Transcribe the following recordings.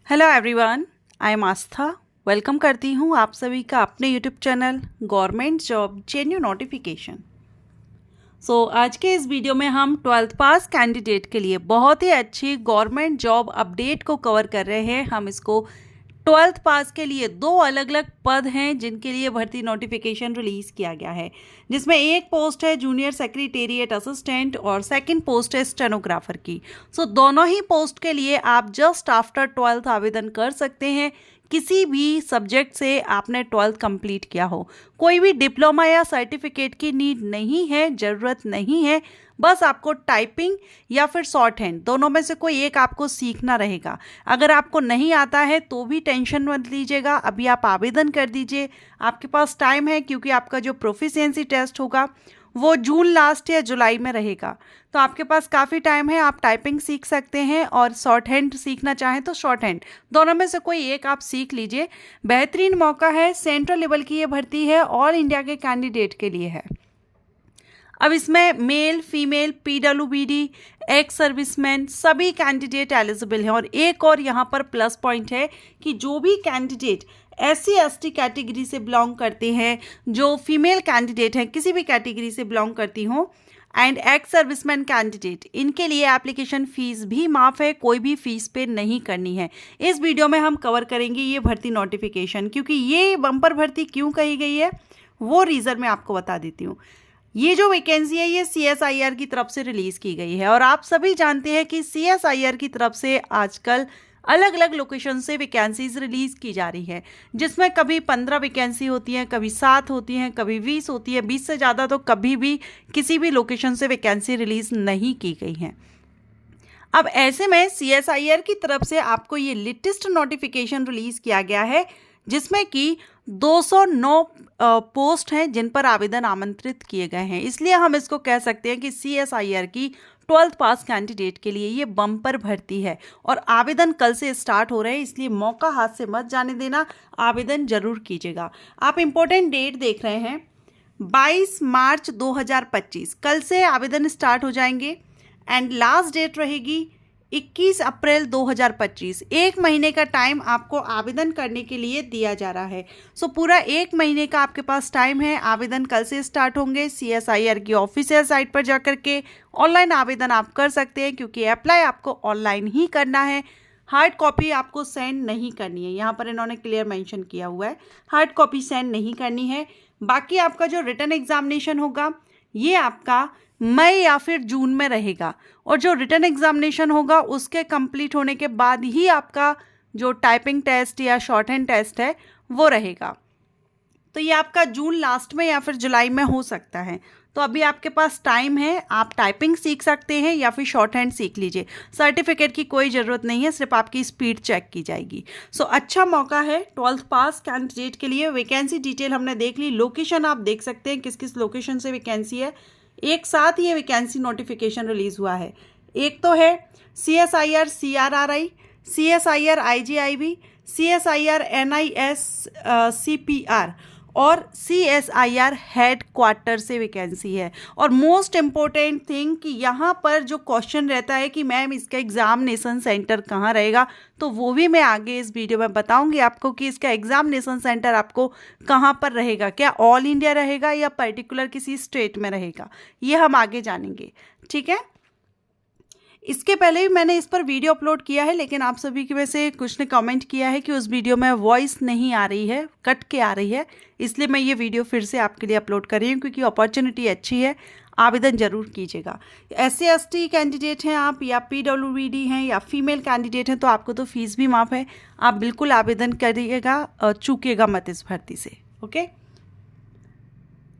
Hello everyone, I am Aastha. Welcome करती हूँ आप सभी का अपने YouTube channel government job जेन्यू notification. आज के इस वीडियो में हम 12th पास कैंडिडेट के लिए बहुत ही अच्छी गवर्नमेंट जॉब अपडेट को कवर कर रहे हैं। हम इसको 12th पास के लिए दो अलग अलग पद हैं जिनके लिए भर्ती नोटिफिकेशन रिलीज किया गया है, जिसमें एक पोस्ट है जूनियर सेक्रेटेरिएट असिस्टेंट और सेकंड पोस्ट है स्टेनोग्राफर की। दोनों ही पोस्ट के लिए आप जस्ट आफ्टर 12th आवेदन कर सकते हैं। किसी भी सब्जेक्ट से आपने 12th कंप्लीट किया हो, कोई भी डिप्लोमा या सर्टिफिकेट की नीड नहीं है, ज़रूरत नहीं है। बस आपको टाइपिंग या फिर शॉर्ट हैंड दोनों में से कोई एक आपको सीखना रहेगा। अगर आपको नहीं आता है तो भी टेंशन मत लीजिएगा, अभी आप आवेदन कर दीजिए। आपके पास टाइम है क्योंकि आपका जो प्रोफिशिएंसी टेस्ट होगा वो जून लास्ट या जुलाई में रहेगा, तो आपके पास काफ़ी टाइम है। आप टाइपिंग सीख सकते हैं और शॉर्ट हैंड सीखना चाहें तो शॉर्ट हैंड, दोनों में से कोई एक आप सीख लीजिए। बेहतरीन मौका है, सेंट्रल लेवल की ये भर्ती है, ऑल इंडिया के कैंडिडेट के लिए है। अब इसमें मेल, फीमेल, पीडब्ल्यूबीडी, एक्स सर्विसमैन सभी कैंडिडेट एलिजिबल हैं। और एक और यहाँ पर प्लस पॉइंट है कि जो भी कैंडिडेट SC/ST कैटेगरी से बिलोंग करते हैं, जो फीमेल कैंडिडेट हैं किसी भी कैटेगरी से बिलोंग करती हों, एंड एक्स सर्विसमैन कैंडिडेट, इनके लिए एप्लीकेशन फ़ीस भी माफ़ है, कोई भी फ़ीस पे नहीं करनी है। इस वीडियो में हम कवर करेंगे ये भर्ती नोटिफिकेशन, क्योंकि ये बम्पर भर्ती क्यों कही गई है वो रीज़न मैं आपको बता देती हूँ। ये जो वैकेंसी है ये CSIR की तरफ से रिलीज़ की गई है, और आप सभी जानते हैं कि CSIR की तरफ से आजकल अलग अलग लोकेशन से वैकेंसीज रिलीज़ की जा रही है, जिसमें कभी 15 वैकेंसी होती हैं, कभी 7 होती हैं, कभी 20 होती है। 20 से ज़्यादा तो कभी भी किसी भी लोकेशन से वैकेंसी रिलीज़ नहीं की गई हैं। अब ऐसे में CSIR की तरफ से आपको ये लेटेस्ट नोटिफिकेशन रिलीज़ किया गया है, जिसमें कि 209 पोस्ट हैं जिन पर आवेदन आमंत्रित किए गए हैं। इसलिए हम इसको कह सकते हैं कि CSIR की 12th पास कैंडिडेट के लिए ये बम्पर भर्ती है, और आवेदन कल से स्टार्ट हो रहे हैं, इसलिए मौका हाथ से मत जाने देना, आवेदन जरूर कीजिएगा। आप इम्पोर्टेंट डेट देख रहे हैं 22 मार्च 2025, कल से आवेदन स्टार्ट हो जाएंगे, एंड लास्ट डेट रहेगी 21 अप्रैल 2025। एक महीने का टाइम आपको आवेदन करने के लिए दिया जा रहा है। पूरा एक महीने का आपके पास टाइम है। आवेदन कल से स्टार्ट होंगे। CSIR की ऑफिशियल साइट पर जाकर के ऑनलाइन आवेदन आप कर सकते हैं, क्योंकि अप्लाई आपको ऑनलाइन ही करना है। हार्ड कॉपी आपको सेंड नहीं करनी है, यहाँ पर इन्होंने क्लियर मेंशन किया हुआ है, हार्ड कॉपी सेंड नहीं करनी है। बाकी आपका जो रिटन एग्जामिनेशन होगा ये आपका मई या फिर जून में रहेगा, और जो रिटन एग्जामिनेशन होगा उसके कंप्लीट होने के बाद ही आपका जो टाइपिंग टेस्ट या शॉर्ट हैंड टेस्ट है वो रहेगा। तो ये आपका जून लास्ट में या फिर जुलाई में हो सकता है। तो अभी आपके पास टाइम है, आप टाइपिंग सीख सकते हैं या फिर शॉर्ट हैंड सीख लीजिए। सर्टिफिकेट की कोई ज़रूरत नहीं है, सिर्फ आपकी स्पीड चेक की जाएगी। अच्छा मौका है 12th पास कैंडिडेट के लिए। वैकेंसी डिटेल हमने देख ली, लोकेशन आप देख सकते हैं किस किस लोकेशन से वैकेंसी है। एक साथ ये वैकेंसी नोटिफिकेशन रिलीज़ हुआ है। एक तो है CSIR CRRI, CSIR IGIB, CSIR NIS CPR और CSIR हेड क्वार्टर से वैकेंसी है। और मोस्ट इम्पोर्टेंट थिंग कि यहाँ पर जो क्वेश्चन रहता है कि मैम इसका एग्जामिनेशन सेंटर कहाँ रहेगा, तो वो भी मैं आगे इस वीडियो में बताऊंगी आपको कि इसका एग्जामिनेशन सेंटर आपको कहाँ पर रहेगा, क्या ऑल इंडिया रहेगा या पर्टिकुलर किसी स्टेट में रहेगा, ये हम आगे जानेंगे। ठीक है, इसके पहले भी मैंने इस पर वीडियो अपलोड किया है, लेकिन आप सभी की में से कुछ ने कमेंट किया है कि उस वीडियो में वॉइस नहीं आ रही है, कट के आ रही है, इसलिए मैं ये वीडियो फिर से आपके लिए अपलोड कर रही हूँ, क्योंकि अपॉर्चुनिटी अच्छी है। आवेदन जरूर कीजिएगा। SC/ST कैंडिडेट हैं आप, या PWBD हैं, या फीमेल कैंडिडेट हैं, तो आपको तो फीस भी माफ़ है। आप बिल्कुल आवेदन करिएगा, चूकिएगा मत इस भर्ती से। ओके,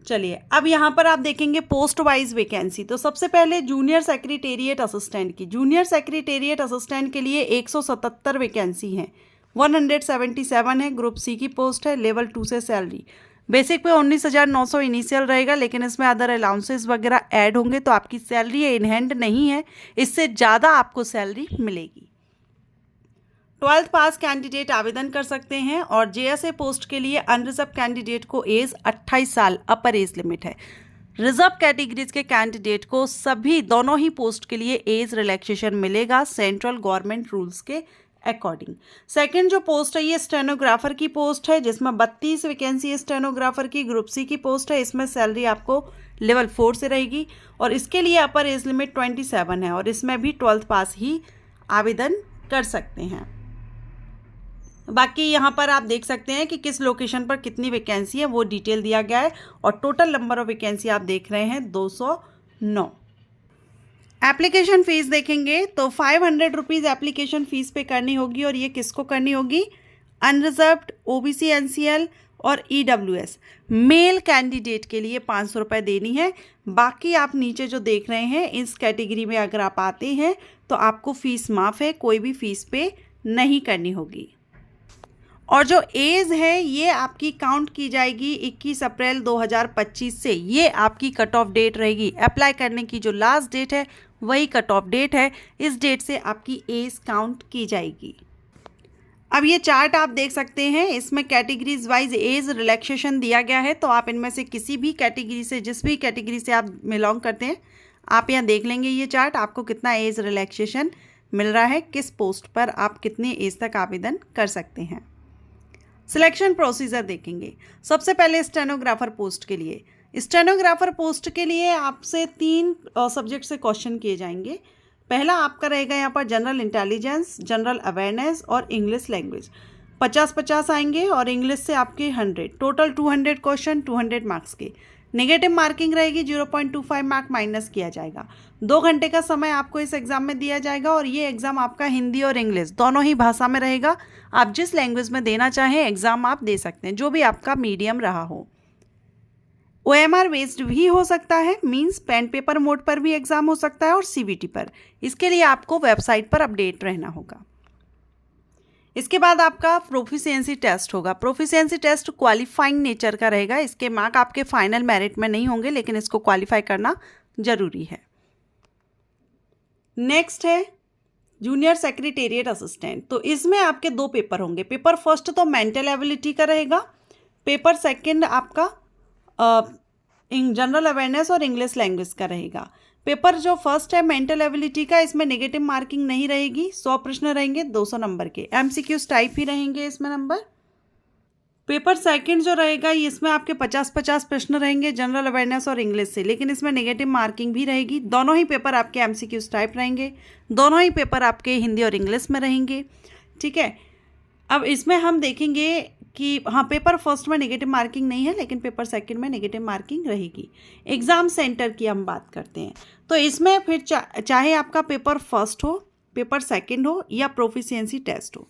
चलिए अब यहाँ पर आप देखेंगे पोस्ट वाइज वैकेंसी। तो सबसे पहले जूनियर सेक्रेटेरिएट असिस्टेंट की, जूनियर सेक्रेटेरिएट असिस्टेंट के लिए 177 वैकेंसी हैं, 177 है। ग्रुप C की पोस्ट है, लेवल 2 से सैलरी बेसिक पे 19,900 इनिशियल रहेगा, लेकिन इसमें अदर अलाउंसेस वगैरह ऐड होंगे, तो आपकी सैलरी इन हैंड नहीं है, इससे ज़्यादा आपको सैलरी मिलेगी। 12th पास कैंडिडेट आवेदन कर सकते हैं, और JSA पोस्ट के लिए अनरिजर्व कैंडिडेट को एज 28 साल अपर एज लिमिट है। रिजर्व कैटेगरीज के कैंडिडेट को सभी दोनों ही पोस्ट के लिए एज रिलैक्सेशन मिलेगा सेंट्रल गवर्नमेंट रूल्स के अकॉर्डिंग। सेकंड जो पोस्ट है ये स्टेनोग्राफर की पोस्ट है, जिसमें 32 वैकेंसी है स्टेनोग्राफर की, ग्रुप सी की पोस्ट है। इसमें सैलरी आपको लेवल 4 से रहेगी और इसके लिए अपर एज लिमिट 27 है और इसमें भी 12th पास ही आवेदन कर सकते हैं। बाकी यहाँ पर आप देख सकते हैं कि किस लोकेशन पर कितनी वैकेंसी है वो डिटेल दिया गया है और टोटल नंबर ऑफ वैकेंसी आप देख रहे हैं 209। एप्लीकेशन फ़ीस देखेंगे तो 500 रुपीज़ एप्लीकेशन फ़ीस पे करनी होगी और ये किसको करनी होगी? अनरिजर्व्ड, ओबीसी, एनसीएल और ईडब्ल्यूएस मेल कैंडिडेट के लिए 500 रुपये देनी है। बाकी आप नीचे जो देख रहे हैं इस कैटेगरी में अगर आप आते हैं तो आपको फ़ीस माफ़ है, कोई भी फ़ीस पे नहीं करनी होगी। और जो एज है ये आपकी काउंट की जाएगी 21 अप्रैल 2025 से। ये आपकी कट ऑफ डेट रहेगी। अप्लाई करने की जो लास्ट डेट है वही कट ऑफ डेट है। इस डेट से आपकी एज काउंट की जाएगी। अब ये चार्ट आप देख सकते हैं, इसमें कैटेगरीज वाइज एज रिलैक्सेशन दिया गया है। तो आप इनमें से किसी भी कैटेगरी से, जिस भी कैटेगरी से आप बिलोंग करते हैं, आप यहाँ देख लेंगे ये चार्ट, आपको कितना एज रिलैक्सेशन मिल रहा है, किस पोस्ट पर आप कितने एज तक आवेदन कर सकते हैं। सिलेक्शन प्रोसीजर देखेंगे। सबसे पहले स्टेनोग्राफर पोस्ट के लिए, स्टेनोग्राफर पोस्ट के लिए आपसे 3 सब्जेक्ट से क्वेश्चन किए जाएंगे। पहला आपका रहेगा यहाँ पर जनरल इंटेलिजेंस, जनरल अवेयरनेस और इंग्लिश लैंग्वेज। 50-50 आएंगे और इंग्लिश से आपके 100, टोटल 200 क्वेश्चन 200 मार्क्स के। नेगेटिव मार्किंग रहेगी, 0.25 मार्क माइनस किया जाएगा। 2 घंटे का समय आपको इस एग्ज़ाम में दिया जाएगा और ये एग्ज़ाम आपका हिंदी और इंग्लिश दोनों ही भाषा में रहेगा। आप जिस लैंग्वेज में देना चाहें एग्ज़ाम आप दे सकते हैं, जो भी आपका मीडियम रहा हो। OMR बेस्ड भी हो सकता है, मींस पेन पेपर मोड पर भी एग्ज़ाम हो सकता है और CBT पर। इसके लिए आपको वेबसाइट पर अपडेट रहना होगा। इसके बाद आपका प्रोफिशिएंसी टेस्ट होगा। प्रोफिशिएंसी टेस्ट क्वालिफाइंग नेचर का रहेगा। इसके मार्क आपके फाइनल मेरिट में नहीं होंगे, लेकिन इसको क्वालिफाई करना जरूरी है। नेक्स्ट है जूनियर सेक्रेटेरिएट असिस्टेंट। तो इसमें आपके 2 पेपर होंगे। पेपर फर्स्ट तो मेंटल एबिलिटी का रहेगा, पेपर सेकंड आपका जनरल अवेयरनेस और इंग्लिश लैंग्वेज का रहेगा। पेपर जो फर्स्ट है मेंटल एबिलिटी का, इसमें नेगेटिव मार्किंग नहीं रहेगी। 100 प्रश्न रहेंगे 200 नंबर के, MCQs टाइप ही रहेंगे इसमें नंबर। पेपर सेकंड जो रहेगा इसमें आपके 50-50 प्रश्न रहेंगे जनरल अवेयरनेस और इंग्लिश से, लेकिन इसमें नेगेटिव मार्किंग भी रहेगी। दोनों ही पेपर आपके MCQs टाइप रहेंगे, दोनों ही पेपर आपके हिंदी और इंग्लिश में रहेंगे। ठीक है, अब इसमें हम देखेंगे कि हाँ, पेपर फर्स्ट में नेगेटिव मार्किंग नहीं है, लेकिन पेपर सेकंड में नेगेटिव मार्किंग रहेगी। एग्ज़ाम सेंटर की हम बात करते हैं तो इसमें फिर चाहे आपका पेपर फर्स्ट हो, पेपर सेकंड हो या प्रोफिशिएंसी टेस्ट हो,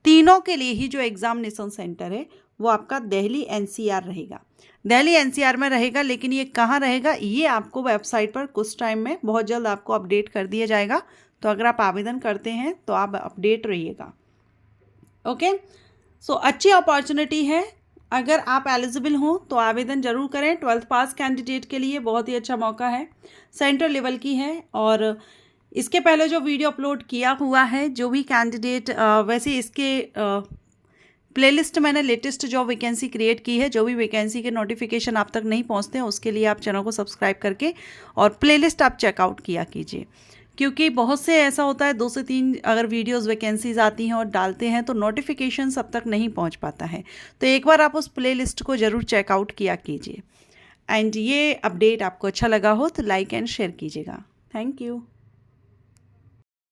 तीनों के लिए ही जो एग्जामिनेशन सेंटर है वो आपका दिल्ली NCR रहेगा। दिल्ली NCR में रहेगा, लेकिन ये कहाँ रहेगा ये आपको वेबसाइट पर कुछ टाइम में बहुत जल्द आपको अपडेट कर दिया जाएगा। तो अगर आप आवेदन करते हैं तो आप अपडेट रहिएगा। ओके, सो अच्छी अपॉर्चुनिटी है। अगर आप एलिजिबल हो तो आवेदन जरूर करें। 12th पास कैंडिडेट के लिए बहुत ही अच्छा मौका है, सेंट्रल लेवल की है। और इसके पहले जो वीडियो अपलोड किया हुआ है, जो भी कैंडिडेट वैसे इसके प्लेलिस्ट मैंने लेटेस्ट जो वैकेंसी क्रिएट की है, जो भी वैकेंसी के नोटिफिकेशन आप तक नहीं पहुंचते हैं उसके लिए आप चैनल को सब्सक्राइब करके और प्लेलिस्ट आप चेकआउट किया कीजिए। क्योंकि बहुत से ऐसा होता है 2 से 3 अगर वीडियोस वैकेंसीज आती हैं और डालते हैं तो नोटिफिकेशन सब तक नहीं पहुंच पाता है। तो एक बार आप उस प्लेलिस्ट को ज़रूर चेकआउट किया कीजिए। एंड ये अपडेट आपको अच्छा लगा हो तो लाइक एंड शेयर कीजिएगा। Thank you.